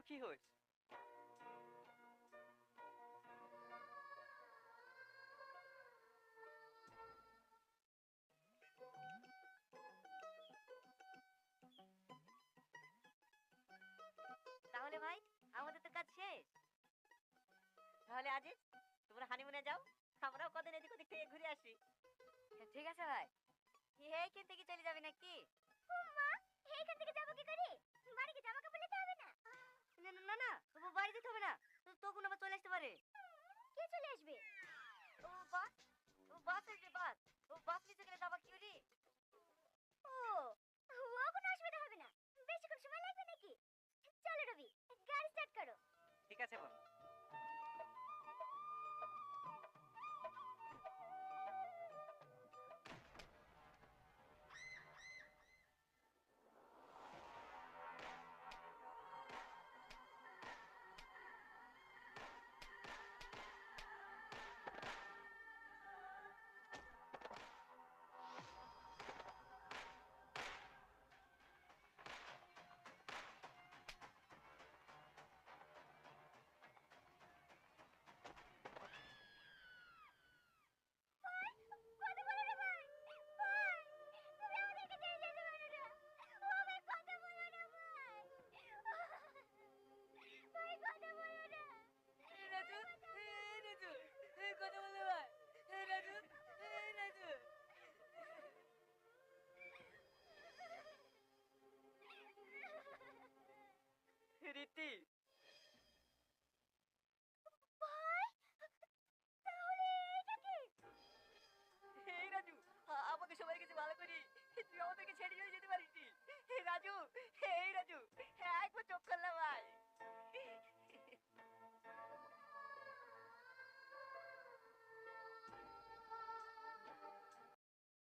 কি হয়েছে? তাহলে ভাই আমাদের তো কাজ শেষ। তাহলে আজিজ তোমরা হানিমুনে যাও, আমরাও কদিন এদিক ওদিক থেকে ঘুরে আসি। ঠিক আছে ভাই। এইখান থেকে চলে যাবে নাকি? মা, এইখান থেকে যাবো কি করে? বাড়ি কি জামা কাপড় নিতে হবে না? না না না না, বাড়ি যেতে হবে না, তখন আবার চলে আসতে পারে। কে চলে আসবে? ও বাস, বাস আসবে বাস। বাস নিচে গেলে যাবা কি করে? ও, কোনো অসুবিধা হবে না। বেশিক্ষণ সময় লাগবে নাকি? চলো রবি, গাড়ি স্টার্ট করো। ঠিক আছে বোন। কথা বলো না ভাই। ভাই, তুমি আমাদেরকে ছেড়ে যেতে পারো না। ও ভাই, কথা বলো না ভাই। ভাই, কথা বলো না। রাজু, রাজু, কথা বলো ভাই। রাজু, রাজু। রীতি,